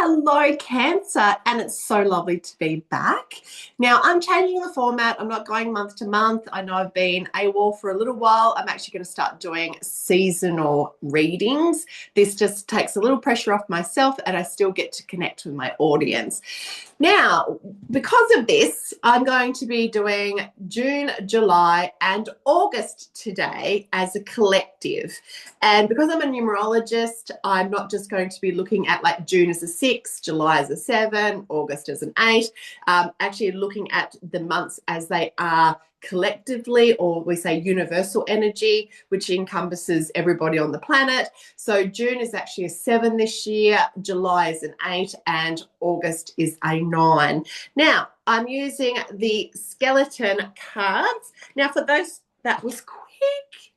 Hello, Cancer, and it's so lovely to be back. Now, I'm changing the format. I'm not going month to month. I know I've been AWOL for a little while. I'm actually going to start doing seasonal readings. This just takes a little pressure off myself, and I still get to connect with my audience. Now, because of this, I'm going to be doing June, July, and August today as a collective. And because I'm a numerologist, I'm not just going to be looking at like June as a 6, July as a 7, August as an 8, actually looking at the months as they are collectively, or we say universal energy, which encompasses everybody on the planet. So June is actually a 7 this year, July is an 8, and August is a 9. Now, I'm using the skeleton cards. Now, for those, that was quick.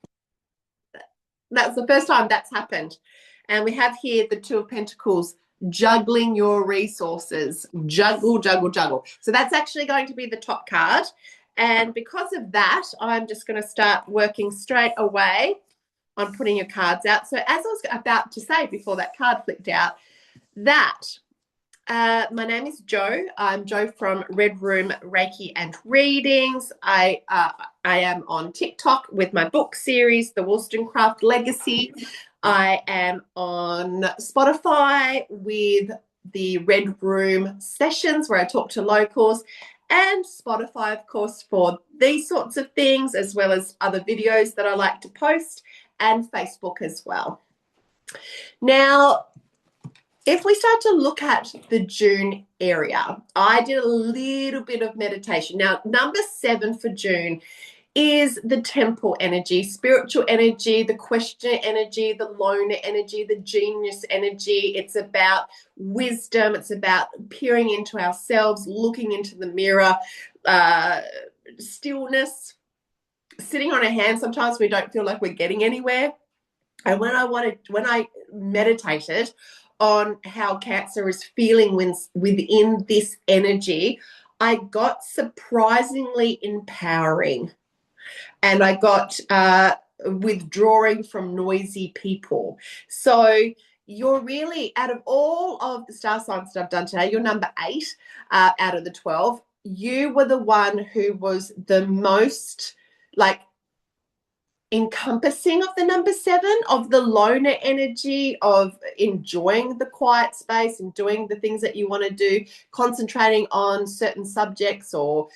That's the first time that's happened. And we have here the Two of Pentacles, juggling your resources. Juggle, juggle, juggle. So that's actually going to be the top card. And because of that, I'm just going to start working straight away on putting your cards out. So as I was about to say before that card flipped out, that my name is Jo. I'm Jo from Red Room Reiki and Readings. I am on TikTok with my book series, The Wollstonecraft Legacy. I am on Spotify with the Red Room sessions where I talk to locals, and Spotify, of course, for these sorts of things, as well as other videos that I like to post, and Facebook as well. Now, if we start to look at the June area, I did a little bit of meditation. Now, number 7 for June is the temple energy, spiritual energy, the questioner energy, the loner energy, the genius energy. It's about wisdom. It's about peering into ourselves, looking into the mirror, stillness, sitting on a hand. Sometimes we don't feel like we're getting anywhere. And when I meditated on how Cancer is feeling within this energy, I got surprisingly empowering. And I got withdrawing from noisy people. So you're really, out of all of the star signs that I've done today, you're number 8 out of the 12. You were the one who was the most like encompassing of the number 7, of the loner energy, of enjoying the quiet space and doing the things that you want to do, concentrating on certain subjects or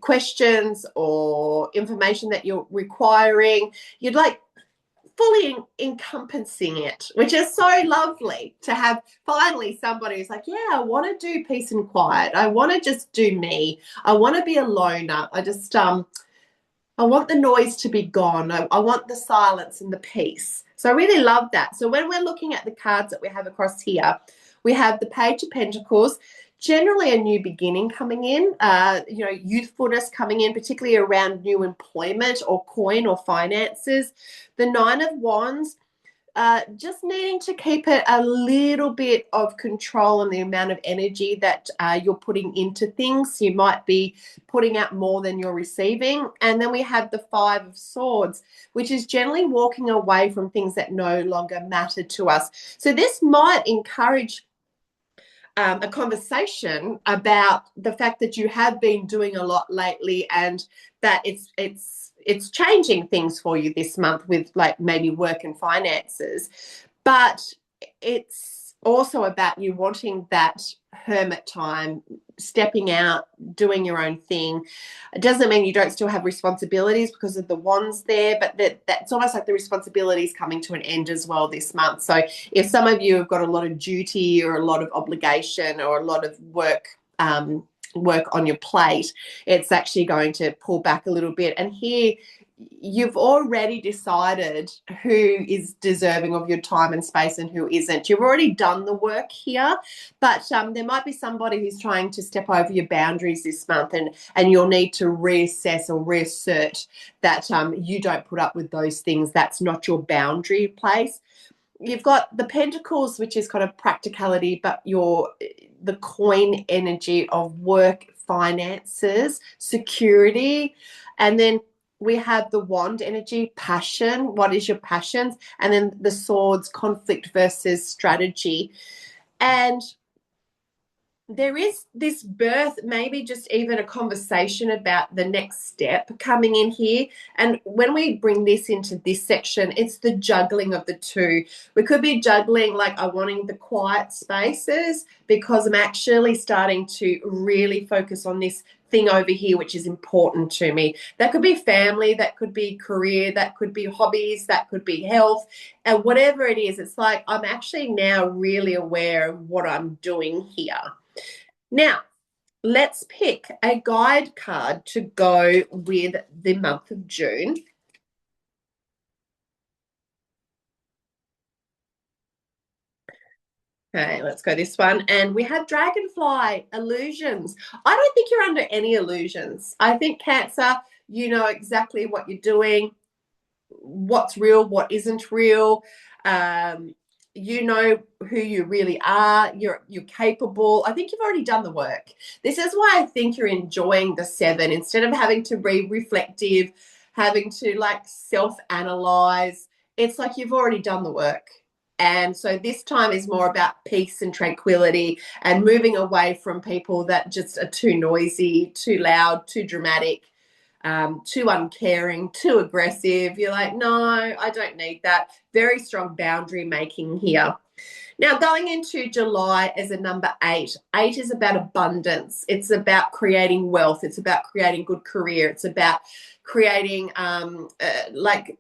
questions or information that you're requiring. You'd like fully encompassing it, which is so lovely to have finally somebody who's like, yeah, I want to do peace and quiet. I want to just do me. I want to be a loner. I want the noise to be gone. I want the silence and the peace. So I really love that. So when we're looking at the cards that we have across here, we have the Page of Pentacles, generally a new beginning coming in, youthfulness coming in, particularly around new employment or coin or finances. The Nine of Wands, just needing to keep it a little bit of control on the amount of energy that you're putting into things. You might be putting out more than you're receiving. And then we have the Five of Swords, which is generally walking away from things that no longer matter to us. So this might encourage a conversation about the fact that you have been doing a lot lately, and that it's changing things for you this month with like maybe work and finances. But it's also about you wanting that hermit time, stepping out, doing your own thing. It doesn't mean you don't still have responsibilities because of the wands there, but that's almost like the responsibilities coming to an end as well this month. So if some of you have got a lot of duty or a lot of obligation or a lot of work on your plate, it's actually going to pull back a little bit. And here you've already decided who is deserving of your time and space and who isn't. You've already done the work here, but there might be somebody who's trying to step over your boundaries this month, and you'll need to reassess or reassert that you don't put up with those things. That's not your boundary place. You've got the Pentacles, which is kind of practicality, but the coin energy of work, finances, security. And then we have the Wand energy, passion. What is your passions? And then the Swords, conflict versus strategy. And there is this birth, maybe just even a conversation about the next step coming in here. And when we bring this into this section, it's the juggling of the two. We could be juggling, like, I'm wanting the quiet spaces because I'm actually starting to really focus on this thing over here, which is important to me. That could be family, that could be career, that could be hobbies, that could be health. And whatever it is, it's like I'm actually now really aware of what I'm doing here. Now, let's pick a guide card to go with the month of June. Okay, let's go this one. And we have Dragonfly illusions. I don't think you're under any illusions. I think Cancer, you know exactly what you're doing, what's real, what isn't real. You know who you really are. You're capable. I think you've already done the work. This is why I think you're enjoying the 7 instead of having to be reflective, having to like self-analyze. It's like you've already done the work. And so this time is more about peace and tranquility and moving away from people that just are too noisy, too loud, too dramatic, too uncaring, too aggressive. You're like, no, I don't need that. Very strong boundary making here. Now, going into July as a number 8, 8 is about abundance. It's about creating wealth. It's about creating good career. It's about creating like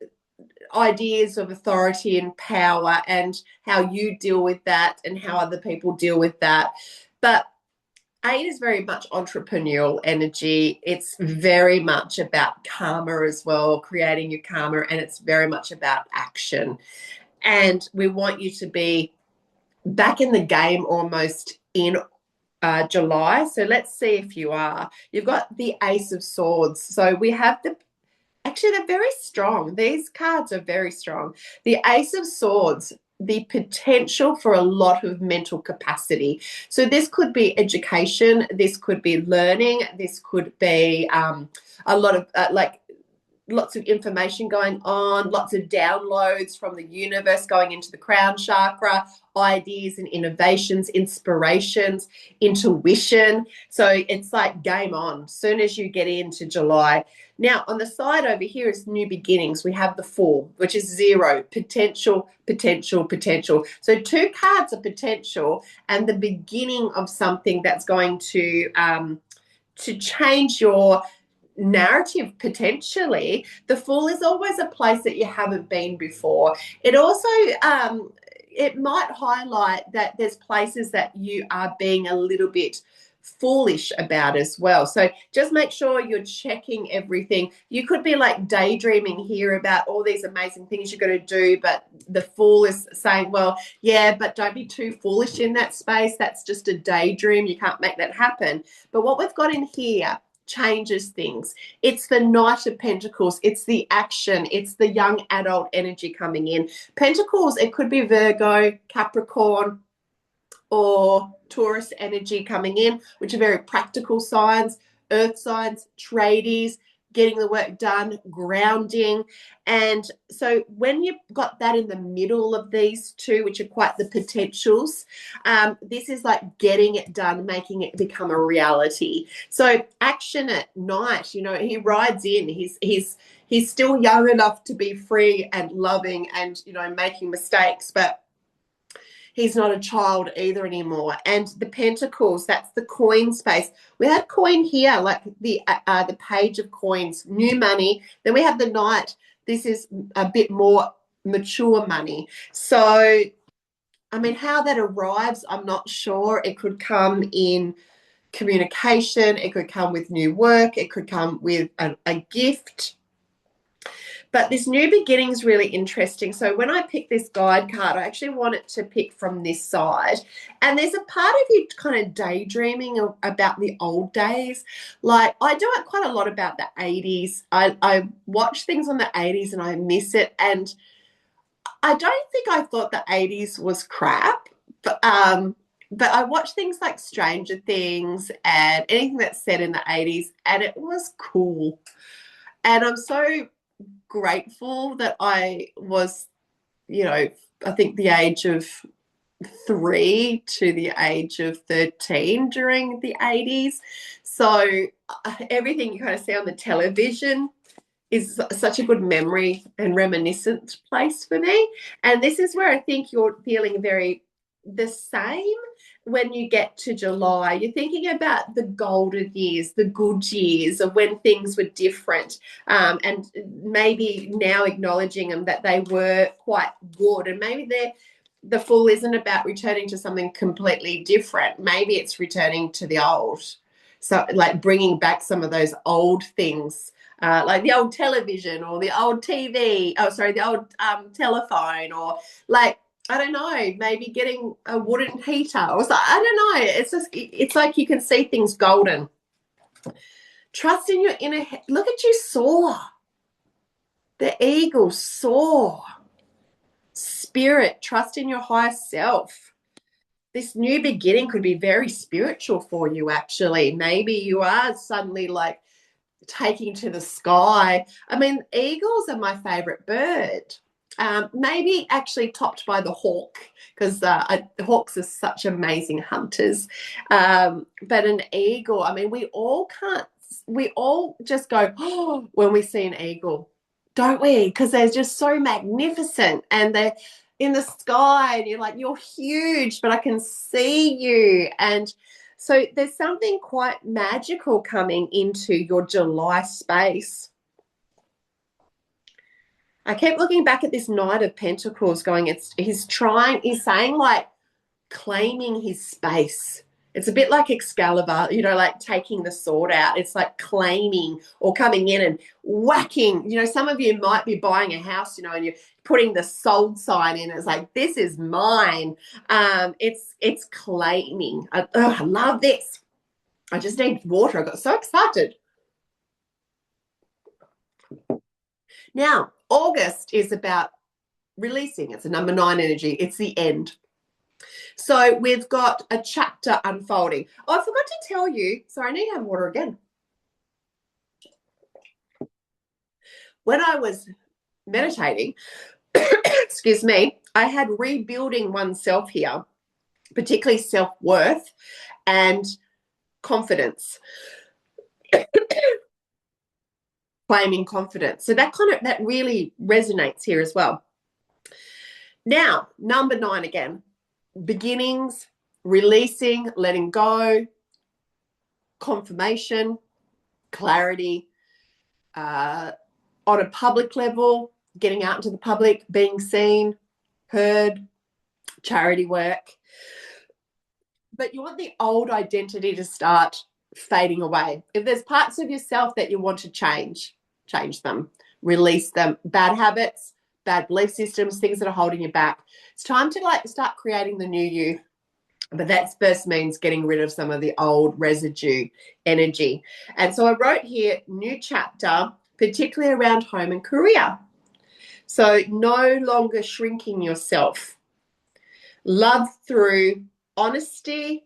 ideas of authority and power and how you deal with that and how other people deal with that. But 8 is very much entrepreneurial energy. It's very much about karma as well, creating your karma, and it's very much about action. And we want you to be back in the game almost in July. So let's see if you are. You've got the Ace of Swords. So we have actually, they're very strong. These cards are very strong. The Ace of Swords, the potential for a lot of mental capacity. So this could be education. This could be learning. This could be a lot of lots of information going on, lots of downloads from the universe going into the crown chakra, ideas and innovations, inspirations, intuition. So it's like game on soon as you get into July. Now, on the side over here is new beginnings. We have the 4, which is 0, potential, potential, potential. So 2 cards are potential and the beginning of something that's going to change your narrative potentially. The Fool is always a place that you haven't been before. It also it might highlight that there's places that you are being a little bit foolish about as well. So just make sure you're checking everything. You could be like daydreaming here about all these amazing things you're going to do, but the Fool is saying, well, yeah, but don't be too foolish in that space. That's just a daydream. You can't make that happen. But what we've got in here changes things. It's the Knight of Pentacles. It's the action. It's the young adult energy coming in. Pentacles, it could be Virgo, Capricorn, or Taurus energy coming in, which are very practical signs, earth signs, tradies, getting the work done, grounding. And so when you've got that in the middle of these two, which are quite the potentials, this is like getting it done, making it become a reality. So action at night, you know, he rides in, he's still young enough to be free and loving and, you know, making mistakes, but he's not a child either anymore. And the Pentacles, that's the coin space. We have coin here, like the Page of Coins, new money. Then we have the Knight. This is a bit more mature money. So, I mean, how that arrives, I'm not sure. It could come in communication. It could come with new work. It could come with a gift. But this new beginning is really interesting. So when I pick this guide card, I actually wanted to pick from this side. And there's a part of you kind of daydreaming about the old days. Like I do it quite a lot about the 80s. I watch things on the 80s and I miss it. And I don't think I thought the 80s was crap. But I watch things like Stranger Things and anything that's set in the 80s, and it was cool. And I'm so grateful that I was, you know, I think the age of 3 to the age of 13 during the 80s. So everything you kind of see on the television is such a good memory and reminiscent place for me. And this is where I think you're feeling very the same when you get to July. You're thinking about the golden years, the good years of when things were different, and maybe now acknowledging them that they were quite good. And maybe the full isn't about returning to something completely different. Maybe it's returning to the old. So like bringing back some of those old things, like the old television or the old TV, the old telephone, or like, I don't know, maybe getting a wooden heater or so. I don't know. It's like you can see things golden. Trust in your inner, look at you soar. The eagle soar. Spirit, trust in your higher self. This new beginning could be very spiritual for you, actually. Maybe you are suddenly like taking to the sky. I mean, eagles are my favorite bird. Maybe actually topped by the hawk, because hawks are such amazing hunters. But an eagle, I mean, we all just go, oh, when we see an eagle, don't we? Because they're just so magnificent and they're in the sky and you're like, you're huge, but I can see you. And so there's something quite magical coming into your July space. I keep looking back at this Knight of Pentacles going, he's saying like claiming his space. It's a bit like Excalibur, like taking the sword out. It's like claiming or coming in and whacking. Some of you might be buying a house, and you're putting the sold sign in. It's like, this is mine. It's claiming. I love this. I just need water. I got so excited. Now, August is about releasing. It's a number 9 energy. It's the end. So we've got a chapter unfolding. Oh, I forgot to tell you. Sorry, I need to have water again. When I was meditating, excuse me, I had rebuilding oneself here, particularly self-worth and confidence. Claiming confidence. So that really resonates here as well. Now, number 9 again. Beginnings, releasing, letting go, confirmation, clarity, on a public level, getting out into the public, being seen, heard, charity work. But you want the old identity to start fading away. If there's parts of yourself that you want to change them, release them. Bad habits, bad belief systems, things that are holding you back. It's time to start creating the new you. But that first means getting rid of some of the old residue energy. And so I wrote here, new chapter, particularly around home and career. So no longer shrinking yourself. Love through honesty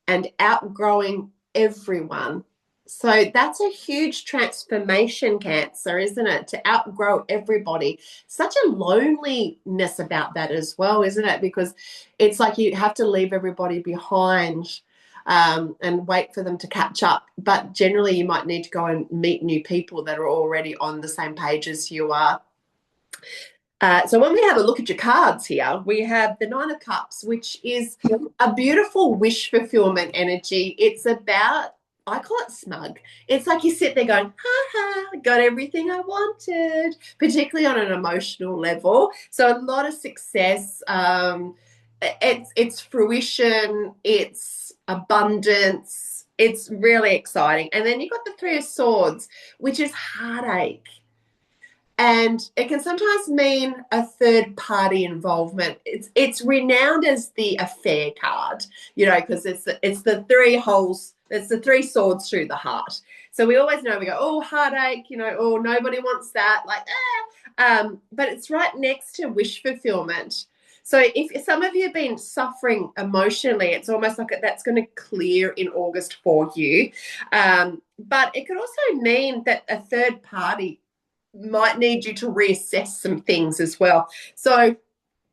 and outgrowing everyone. So that's a huge transformation, Cancer, isn't it? To outgrow everybody. Such a loneliness about that as well, isn't it? Because it's like you have to leave everybody behind and wait for them to catch up. But generally you might need to go and meet new people that are already on the same page as you are. So when we have a look at your cards here, we have the 9 of Cups, which is a beautiful wish fulfillment energy. It's about, I call it smug. It's like you sit there going, ha ha, got everything I wanted, particularly on an emotional level. So a lot of success. It's fruition. It's abundance. It's really exciting. And then you've got the 3 of Swords, which is heartache. And it can sometimes mean a third party involvement. It's renowned as the affair card, because it's the 3 holes, it's the 3 swords through the heart. So we always know, we go, oh, heartache, oh, nobody wants that, but it's right next to wish fulfillment. So if some of you have been suffering emotionally, it's almost like that's going to clear in August for you. But it could also mean that a third party might need you to reassess some things as well. So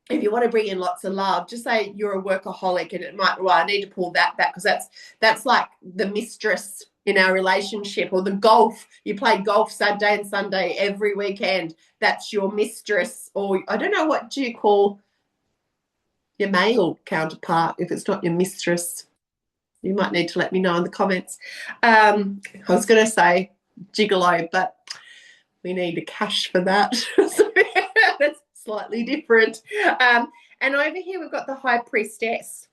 if you want to bring in lots of love, just say you're a workaholic, and it might, well, I need to pull that back, because that's like the mistress in our relationship. Or the golf, you play golf Saturday and Sunday every weekend, that's your mistress. Or I don't know, what do you call your male counterpart if it's not your mistress? You might need to let me know in the comments. I was going to say gigolo, but we need a cash for that. So that's slightly different. And over here we've got the high priestess.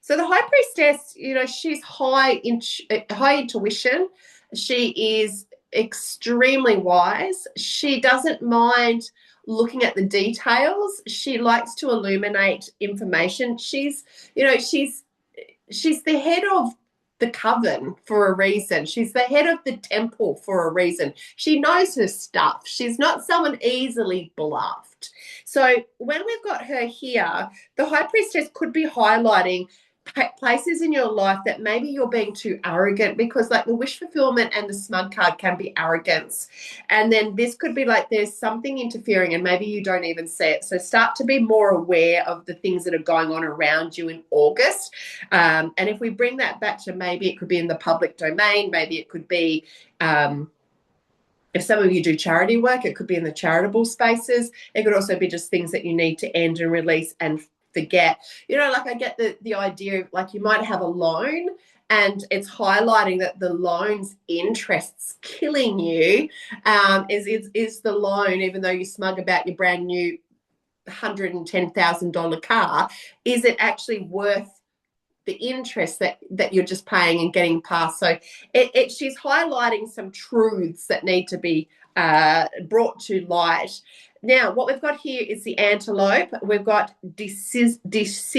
So the high priestess, she's high intuition. She is extremely wise. She doesn't mind looking at the details. She likes to illuminate information. She's the head of the coven for a reason. She's the head of the temple for a reason. She knows her stuff. She's not someone easily bluffed. So when we've got her here, the high priestess could be highlighting places in your life that maybe you're being too arrogant, because like the wish fulfillment and the smug card can be arrogance. And then this could be like there's something interfering and maybe you don't even see it. So start to be more aware of the things that are going on around you in August. And if we bring that back to, maybe it could be in the public domain, maybe it could be if some of you do charity work, it could be in the charitable spaces. It could also be just things that you need to end and release and forget. Like I get the idea of, like, you might have a loan and it's highlighting that the loan's interest's killing you. Is the loan, even though you smug about your brand new $110,000 car, is it actually worth the interest that you're just paying and getting past? So she's highlighting some truths that need to be brought to light. Now, what we've got here is the antelope. We've got decisiveness.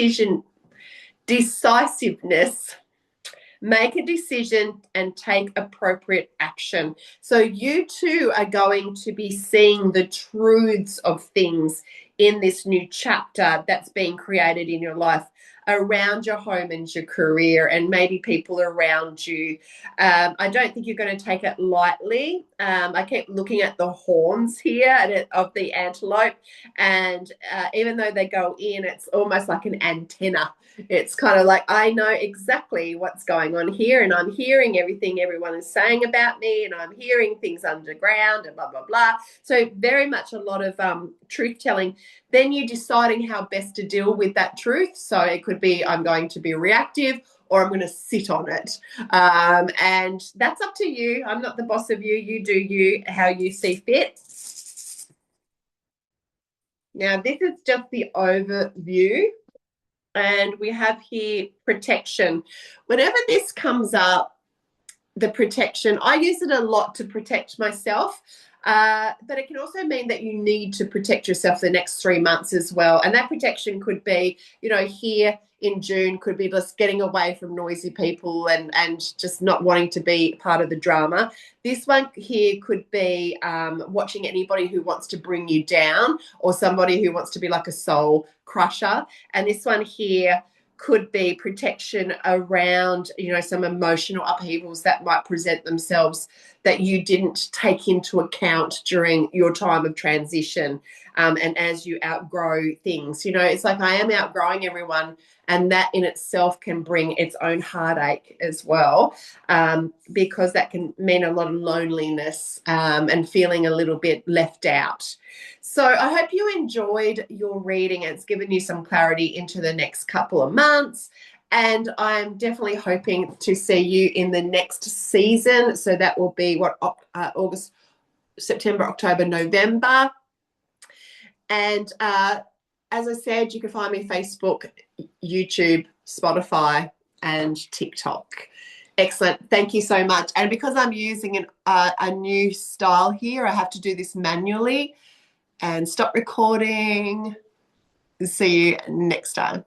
Make a decision and take appropriate action. So you too are going to be seeing the truths of things in this new chapter that's being created in your life, around your home and your career, and maybe people around you. I don't think you're going to take it lightly. I keep looking at the horns here of the antelope, and even though they go in, it's almost like an antenna. It's kind of like, I know exactly what's going on here, and I'm hearing everything everyone is saying about me, and I'm hearing things underground and blah, blah, blah. So very much a lot of truth telling. Then you're deciding how best to deal with that truth. So it could be, I'm going to be reactive, or I'm going to sit on it. And that's up to you. I'm not the boss of you. You do you, how you see fit. Now, this is just the overview. And we have here protection. Whenever this comes up, the protection, I use it a lot to protect myself. But it can also mean that you need to protect yourself the next 3 months as well. And that protection could be, here in June, could be just getting away from noisy people and just not wanting to be part of the drama. This one here could be watching anybody who wants to bring you down, or somebody who wants to be like a soul crusher. And this one here could be protection around, some emotional upheavals that might present themselves that you didn't take into account during your time of transition. And as you outgrow things, it's like I am outgrowing everyone, and that in itself can bring its own heartache as well, because that can mean a lot of loneliness and feeling a little bit left out. So I hope you enjoyed your reading. It's given you some clarity into the next couple of months. And I'm definitely hoping to see you in the next season. So that will be August, September, October, November. And as I said, you can find me Facebook, YouTube, Spotify, and TikTok. Excellent. Thank you so much. And because I'm using a new style here, I have to do this manually. And stop recording. See you next time.